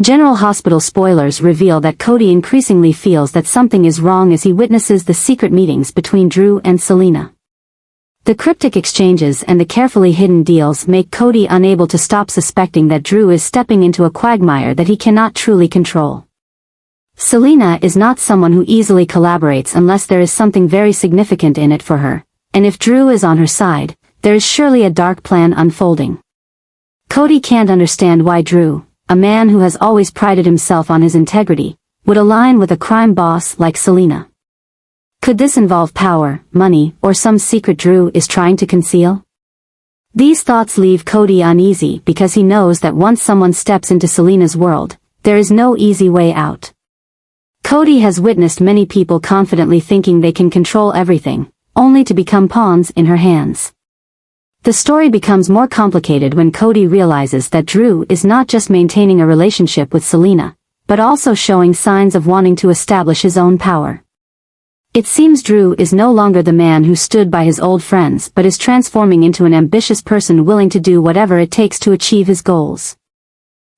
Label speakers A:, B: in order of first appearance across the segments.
A: General Hospital spoilers reveal that Cody increasingly feels that something is wrong as he witnesses the secret meetings between Drew and Selina. The cryptic exchanges and the carefully hidden deals make Cody unable to stop suspecting that Drew is stepping into a quagmire that he cannot truly control. Selina is not someone who easily collaborates unless there is something very significant in it for her, and if Drew is on her side, there is surely a dark plan unfolding. Cody can't understand why Drew, a man who has always prided himself on his integrity, would align with a crime boss like Selina. Could this involve power, money, or some secret Drew is trying to conceal? These thoughts leave Cody uneasy because he knows that once someone steps into Selina's world, there is no easy way out. Cody has witnessed many people confidently thinking they can control everything, only to become pawns in her hands. The story becomes more complicated when Cody realizes that Drew is not just maintaining a relationship with Selina, but also showing signs of wanting to establish his own power. It seems Drew is no longer the man who stood by his old friends but is transforming into an ambitious person willing to do whatever it takes to achieve his goals.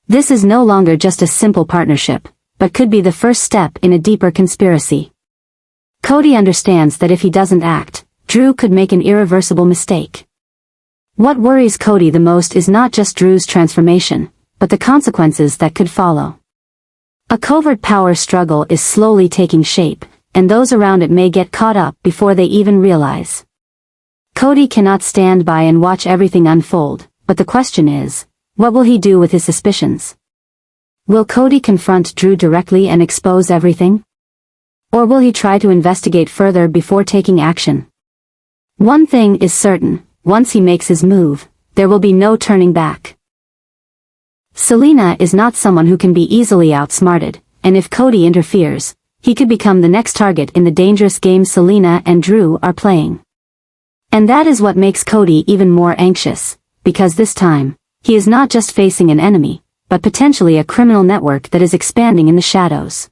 A: This is no longer just a simple partnership, but could be the first step in a deeper conspiracy. Cody understands that if he doesn't act, Drew could make an irreversible mistake. What worries Cody the most is not just Drew's transformation, but the consequences that could follow. A covert power struggle is slowly taking shape, and those around it may get caught up before they even realize. Cody cannot stand by and watch everything unfold, but the question is, what will he do with his suspicions? Will Cody confront Drew directly and expose everything? Or will he try to investigate further before taking action? One thing is certain, once he makes his move, there will be no turning back. Selina is not someone who can be easily outsmarted, and if Cody interferes, he could become the next target in the dangerous game Selina and Drew are playing. And that is what makes Cody even more anxious, because this time, he is not just facing an enemy, but potentially a criminal network that is expanding in the shadows.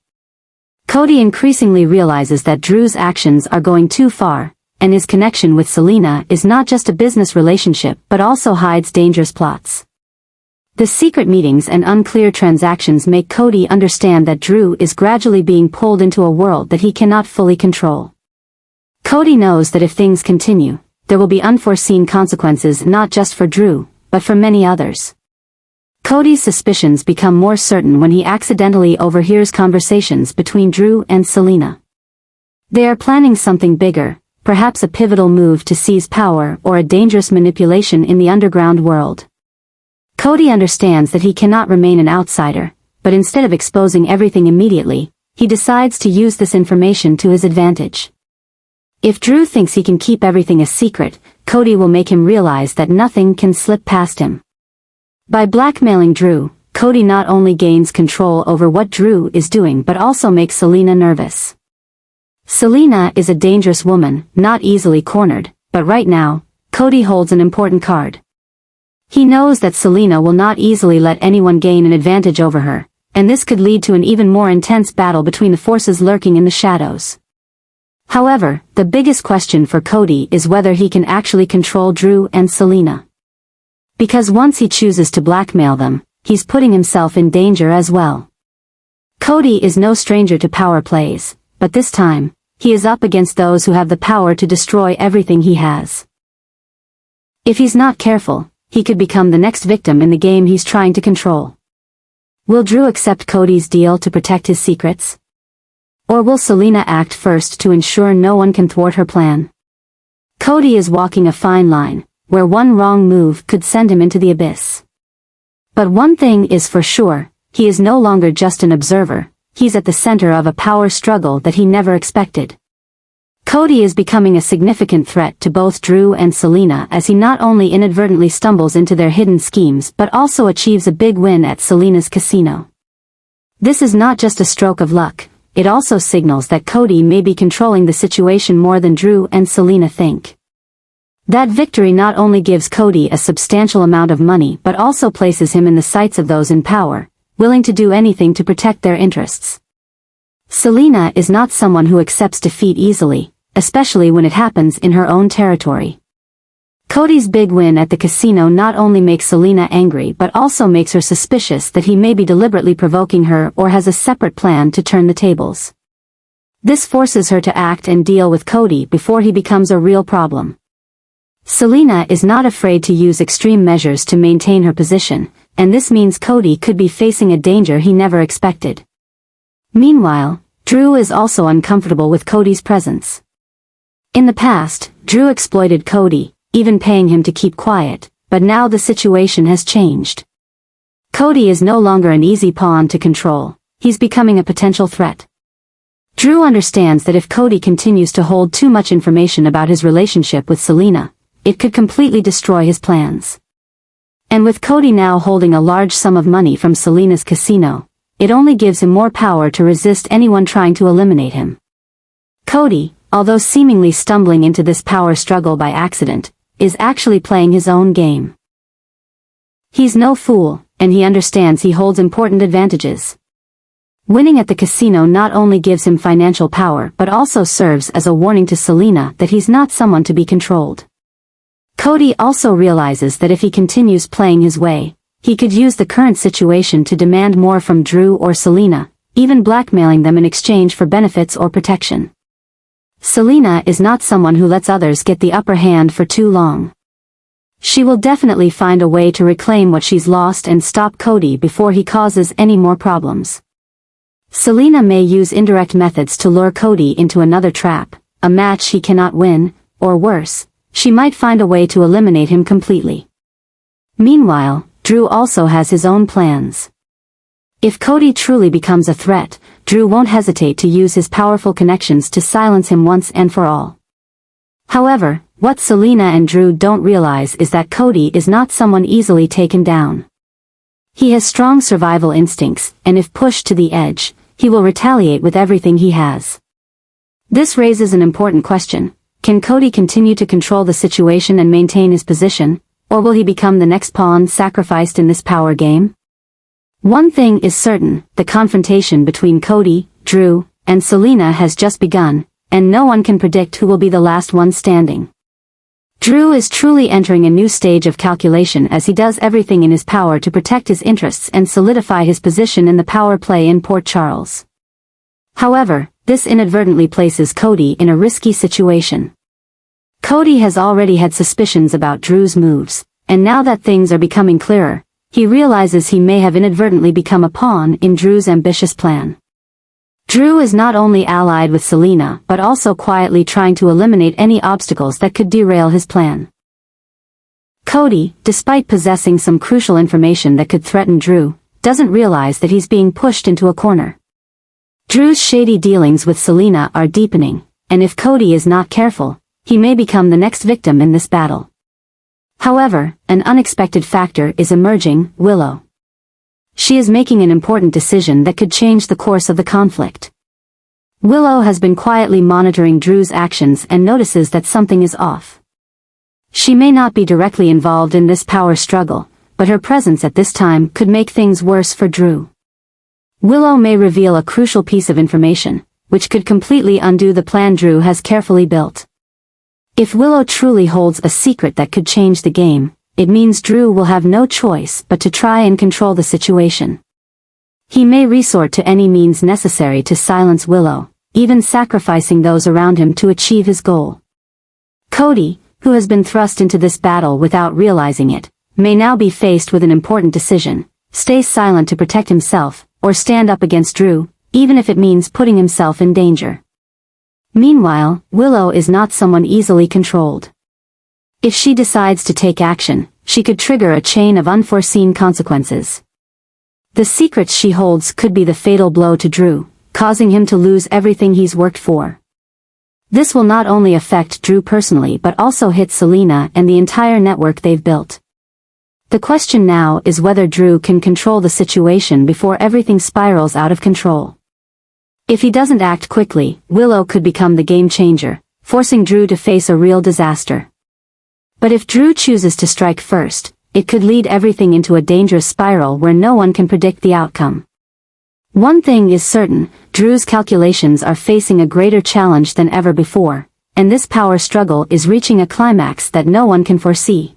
A: Cody increasingly realizes that Drew's actions are going too far, and his connection with Selina is not just a business relationship but also hides dangerous plots. The secret meetings and unclear transactions make Cody understand that Drew is gradually being pulled into a world that he cannot fully control. Cody knows that if things continue, there will be unforeseen consequences not just for Drew, but for many others. Cody's suspicions become more certain when he accidentally overhears conversations between Drew and Selina. They are planning something bigger, perhaps a pivotal move to seize power or a dangerous manipulation in the underground world. Cody understands that he cannot remain an outsider, but instead of exposing everything immediately, he decides to use this information to his advantage. If Drew thinks he can keep everything a secret, Cody will make him realize that nothing can slip past him. By blackmailing Drew, Cody not only gains control over what Drew is doing but also makes Selina nervous. Selina is a dangerous woman, not easily cornered, but right now, Cody holds an important card. He knows that Selina will not easily let anyone gain an advantage over her, and this could lead to an even more intense battle between the forces lurking in the shadows. However, the biggest question for Cody is whether he can actually control Drew and Selina. Because once he chooses to blackmail them, he's putting himself in danger as well. Cody is no stranger to power plays, but this time, he is up against those who have the power to destroy everything he has. If he's not careful, he could become the next victim in the game he's trying to control. Will Drew accept Cody's deal to protect his secrets? Or will Selina act first to ensure no one can thwart her plan? Cody is walking a fine line, where one wrong move could send him into the abyss. But one thing is for sure, he is no longer just an observer, he's at the center of a power struggle that he never expected. Cody is becoming a significant threat to both Drew and Selina as he not only inadvertently stumbles into their hidden schemes but also achieves a big win at Selina's casino. This is not just a stroke of luck, it also signals that Cody may be controlling the situation more than Drew and Selina think. That victory not only gives Cody a substantial amount of money but also places him in the sights of those in power, willing to do anything to protect their interests. Selina is not someone who accepts defeat easily, especially when it happens in her own territory. Cody's big win at the casino not only makes Selina angry but also makes her suspicious that he may be deliberately provoking her or has a separate plan to turn the tables. This forces her to act and deal with Cody before he becomes a real problem. Selina is not afraid to use extreme measures to maintain her position, and this means Cody could be facing a danger he never expected. Meanwhile, Drew is also uncomfortable with Cody's presence. In the past, Drew exploited Cody, even paying him to keep quiet, but now the situation has changed. Cody is no longer an easy pawn to control, he's becoming a potential threat. Drew understands that if Cody continues to hold too much information about his relationship with Selina, it could completely destroy his plans. And with Cody now holding a large sum of money from Selina's casino, it only gives him more power to resist anyone trying to eliminate him. Cody, although seemingly stumbling into this power struggle by accident, is actually playing his own game. He's no fool, and he understands he holds important advantages. Winning at the casino not only gives him financial power but also serves as a warning to Selina that he's not someone to be controlled. Cody also realizes that if he continues playing his way, he could use the current situation to demand more from Drew or Selina, even blackmailing them in exchange for benefits or protection. Selina is not someone who lets others get the upper hand for too long. She will definitely find a way to reclaim what she's lost and stop Cody before he causes any more problems. Selina may use indirect methods to lure Cody into another trap, a match he cannot win, or worse, she might find a way to eliminate him completely. Meanwhile, Drew also has his own plans. If Cody truly becomes a threat, Drew won't hesitate to use his powerful connections to silence him once and for all. However, what Selina and Drew don't realize is that Cody is not someone easily taken down. He has strong survival instincts, and if pushed to the edge, he will retaliate with everything he has. This raises an important question: can Cody continue to control the situation and maintain his position, or will he become the next pawn sacrificed in this power game? One thing is certain, the confrontation between Cody, Drew, and Selina has just begun, and no one can predict who will be the last one standing. Drew is truly entering a new stage of calculation as he does everything in his power to protect his interests and solidify his position in the power play in Port Charles. However, this inadvertently places Cody in a risky situation. Cody has already had suspicions about Drew's moves, and now that things are becoming clearer, he realizes he may have inadvertently become a pawn in Drew's ambitious plan. Drew is not only allied with Selina but also quietly trying to eliminate any obstacles that could derail his plan. Cody, despite possessing some crucial information that could threaten Drew, doesn't realize that he's being pushed into a corner. Drew's shady dealings with Selina are deepening, and if Cody is not careful, he may become the next victim in this battle. However, an unexpected factor is emerging: Willow. She is making an important decision that could change the course of the conflict. Willow has been quietly monitoring Drew's actions and notices that something is off. She may not be directly involved in this power struggle, but her presence at this time could make things worse for Drew. Willow may reveal a crucial piece of information, which could completely undo the plan Drew has carefully built. If Willow truly holds a secret that could change the game, it means Drew will have no choice but to try and control the situation. He may resort to any means necessary to silence Willow, even sacrificing those around him to achieve his goal. Cody, who has been thrust into this battle without realizing it, may now be faced with an important decision: stay silent to protect himself, or stand up against Drew, even if it means putting himself in danger. Meanwhile, Willow is not someone easily controlled. If she decides to take action, she could trigger a chain of unforeseen consequences. The secrets she holds could be the fatal blow to Drew, causing him to lose everything he's worked for. This will not only affect Drew personally but also hit Selina and the entire network they've built. The question now is whether Drew can control the situation before everything spirals out of control. If he doesn't act quickly, Willow could become the game changer, forcing Drew to face a real disaster. But if Drew chooses to strike first, it could lead everything into a dangerous spiral where no one can predict the outcome. One thing is certain: Drew's calculations are facing a greater challenge than ever before, and this power struggle is reaching a climax that no one can foresee.